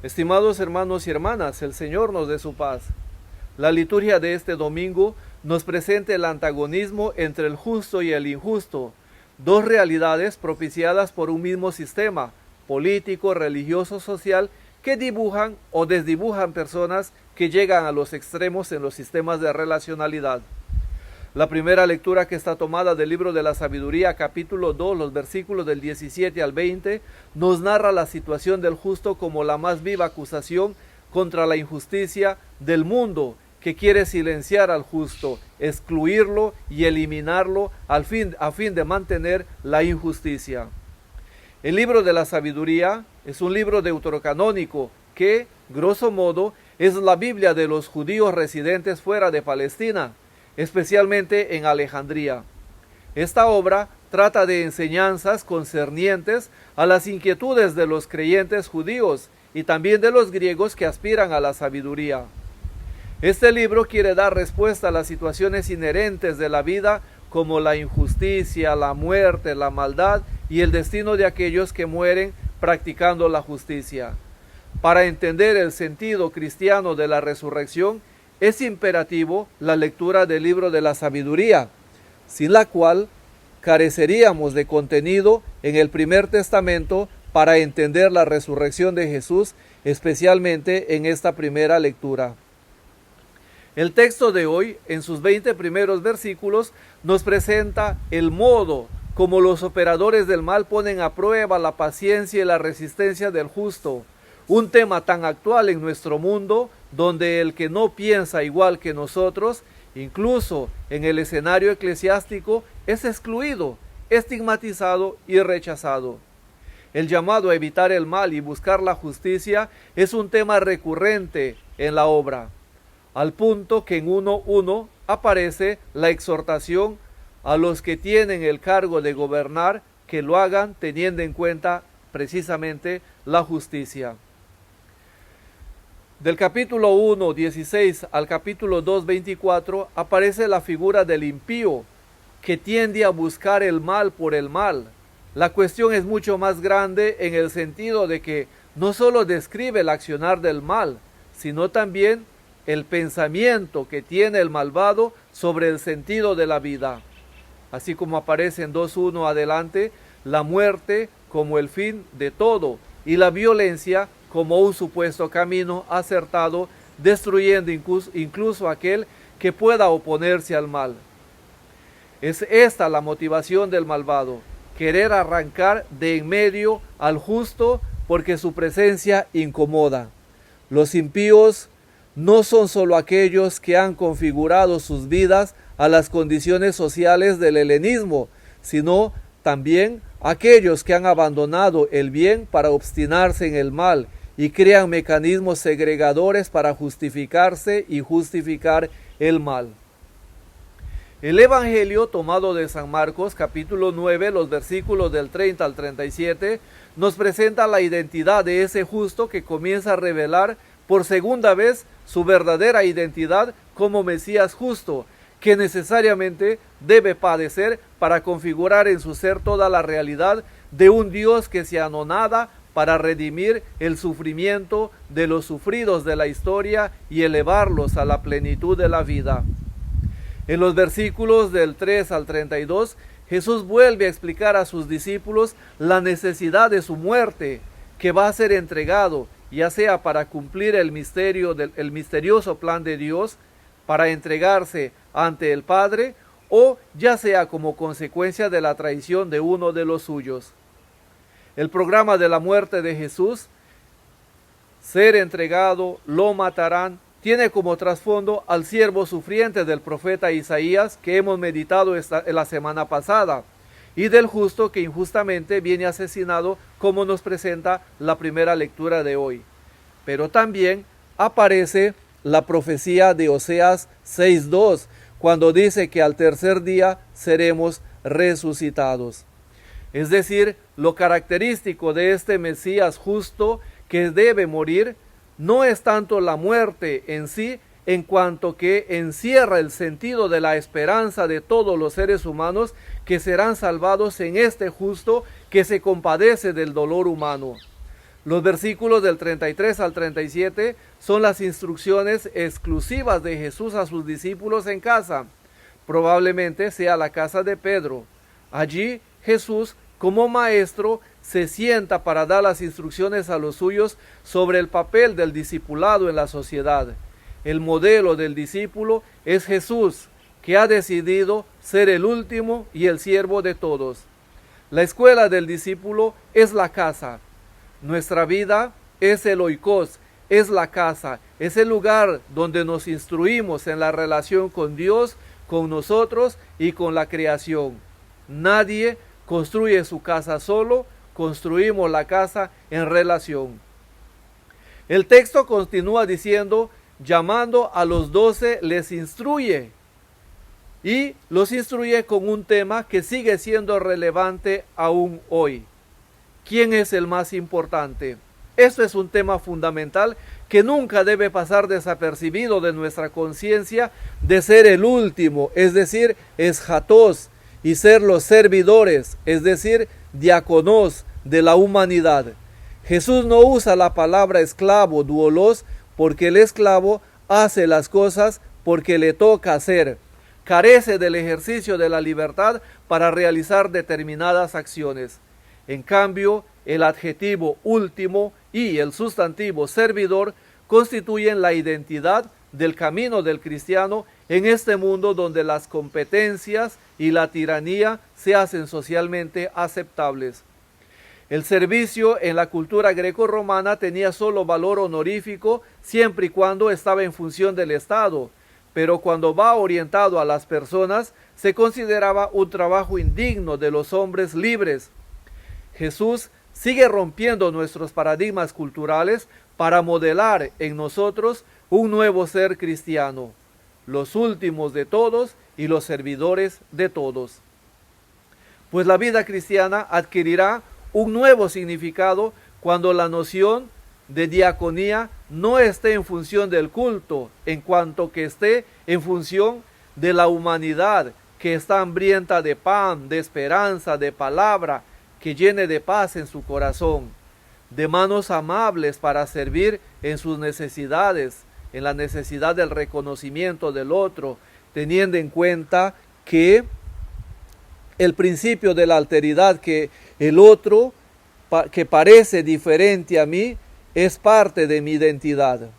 Estimados hermanos y hermanas, el Señor nos dé su paz. La liturgia de este domingo nos presenta el antagonismo entre el justo y el injusto, dos realidades propiciadas por un mismo sistema político, religioso, social, que dibujan o desdibujan personas que llegan a los extremos en los sistemas de relacionalidad. La primera lectura, que está tomada del libro de la Sabiduría, capítulo 2, los versículos del 17 al 20, nos narra la situación del justo como la más viva acusación contra la injusticia del mundo, que quiere silenciar al justo, excluirlo y eliminarlo a fin de mantener la injusticia. El libro de la Sabiduría es un libro deuterocanónico que, grosso modo, es la Biblia de los judíos residentes fuera de Palestina, especialmente en Alejandría. Esta obra trata de enseñanzas concernientes a las inquietudes de los creyentes judíos y también de los griegos que aspiran a la sabiduría. Este libro quiere dar respuesta a las situaciones inherentes de la vida, como la injusticia, la muerte, la maldad y el destino de aquellos que mueren practicando la justicia. Para entender el sentido cristiano de la resurrección, es imperativo la lectura del libro de la Sabiduría, sin la cual careceríamos de contenido en el Primer Testamento para entender la resurrección de Jesús, especialmente en esta primera lectura. El texto de hoy, en sus 20 primeros versículos, nos presenta el modo como los operadores del mal ponen a prueba la paciencia y la resistencia del justo, un tema tan actual en nuestro mundo, donde el que no piensa igual que nosotros, incluso en el escenario eclesiástico, es excluido, estigmatizado y rechazado. El llamado a evitar el mal y buscar la justicia es un tema recurrente en la obra, al punto que en 1:1 aparece la exhortación a los que tienen el cargo de gobernar que lo hagan teniendo en cuenta precisamente la justicia. Del capítulo 1, 16 al capítulo 2, 24 aparece la figura del impío que tiende a buscar el mal por el mal. La cuestión es mucho más grande en el sentido de que no solo describe el accionar del mal, sino también el pensamiento que tiene el malvado sobre el sentido de la vida. Así como aparece en 2:1 adelante, la muerte como el fin de todo y la violencia como un supuesto camino acertado, destruyendo incluso aquel que pueda oponerse al mal. Es esta la motivación del malvado, querer arrancar de en medio al justo porque su presencia incomoda. Los impíos no son solo aquellos que han configurado sus vidas a las condiciones sociales del helenismo, sino también aquellos que han abandonado el bien para obstinarse en el mal y crean mecanismos segregadores para justificarse y justificar el mal. El Evangelio tomado de San Marcos, capítulo 9, los versículos del 30 al 37, nos presenta la identidad de ese justo que comienza a revelar por segunda vez su verdadera identidad como Mesías justo, que necesariamente debe padecer para configurar en su ser toda la realidad de un Dios que se anonada para redimir el sufrimiento de los sufridos de la historia y elevarlos a la plenitud de la vida. En los versículos del 3 al 32, Jesús vuelve a explicar a sus discípulos la necesidad de su muerte, que va a ser entregado, ya sea para cumplir el misterioso plan de Dios, para entregarse ante el Padre, o ya sea como consecuencia de la traición de uno de los suyos. El programa de la muerte de Jesús, ser entregado, lo matarán, tiene como trasfondo al siervo sufriente del profeta Isaías que hemos meditado la semana pasada, y del justo que injustamente viene asesinado, como nos presenta la primera lectura de hoy. Pero también aparece la profecía de Oseas 6:2, cuando dice que al tercer día seremos resucitados. Es decir, lo característico de este Mesías justo que debe morir no es tanto la muerte en sí, en cuanto que encierra el sentido de la esperanza de todos los seres humanos que serán salvados en este justo que se compadece del dolor humano, Los versículos del 33 al 37 son las instrucciones exclusivas de Jesús a sus discípulos en casa. Probablemente sea la casa de Pedro. Allí Jesús, como maestro, se sienta para dar las instrucciones a los suyos sobre el papel del discipulado en la sociedad. El modelo del discípulo es Jesús, que ha decidido ser el último y el siervo de todos. La escuela del discípulo es la casa. Nuestra vida es el oikos, es la casa, es el lugar donde nos instruimos en la relación con Dios, con nosotros y con la creación. Nadie construye su casa solo, construimos la casa en relación. El texto continúa diciendo, llamando a los 12 les instruye. Y los instruye con un tema que sigue siendo relevante aún hoy. ¿Quién es el más importante? Esto es un tema fundamental que nunca debe pasar desapercibido de nuestra conciencia de ser el último, es decir, eschatos, y ser los servidores, es decir, diáconos de la humanidad. Jesús no usa la palabra esclavo, duolos, porque el esclavo hace las cosas porque le toca hacer. Carece del ejercicio de la libertad para realizar determinadas acciones. En cambio, el adjetivo último y el sustantivo servidor constituyen la identidad del camino del cristiano en este mundo donde las competencias y la tiranía se hacen socialmente aceptables. El servicio en la cultura greco-romana tenía solo valor honorífico siempre y cuando estaba en función del Estado, pero cuando va orientado a las personas se consideraba un trabajo indigno de los hombres libres. Jesús sigue rompiendo nuestros paradigmas culturales para modelar en nosotros un nuevo ser cristiano, los últimos de todos y los servidores de todos. Pues la vida cristiana adquirirá un nuevo significado cuando la noción de diaconía no esté en función del culto, en cuanto que esté en función de la humanidad que está hambrienta de pan, de esperanza, de palabra, que llene de paz en su corazón, de manos amables para servir en sus necesidades, en la necesidad del reconocimiento del otro, teniendo en cuenta que el principio de la alteridad, que el otro que parece diferente a mí es parte de mi identidad.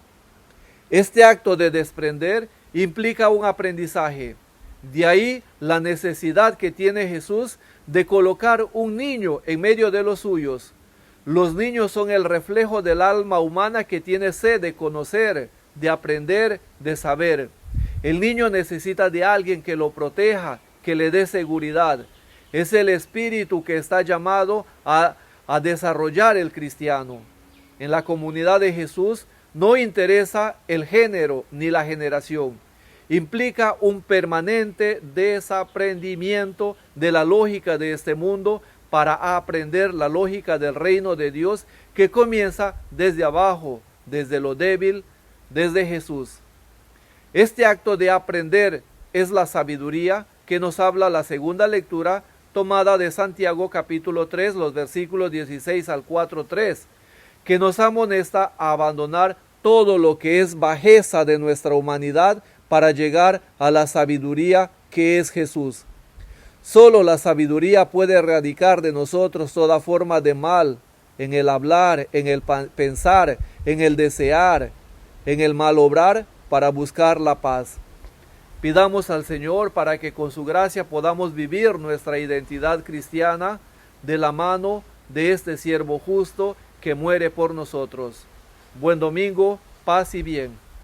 Este acto de desprender implica un aprendizaje. De ahí la necesidad que tiene Jesús de colocar un niño en medio de los suyos. Los niños son el reflejo del alma humana que tiene sed de conocer, de aprender, de saber. El niño necesita de alguien que lo proteja, que le dé seguridad. Es el espíritu que está llamado a desarrollar el cristiano. En la comunidad de Jesús no interesa el género ni la generación. Implica un permanente desaprendimiento de la lógica de este mundo para aprender la lógica del reino de Dios que comienza desde abajo, desde lo débil, desde Jesús. Este acto de aprender es la sabiduría que nos habla la segunda lectura tomada de Santiago capítulo 3, los versículos 16 al 4:3, que nos amonesta a abandonar todo lo que es bajeza de nuestra humanidad para llegar a la sabiduría que es Jesús. Solo la sabiduría puede erradicar de nosotros toda forma de mal, en el hablar, en el pensar, en el desear, en el malobrar, para buscar la paz. Pidamos al Señor para que con su gracia podamos vivir nuestra identidad cristiana de la mano de este siervo justo que muere por nosotros. Buen domingo, paz y bien.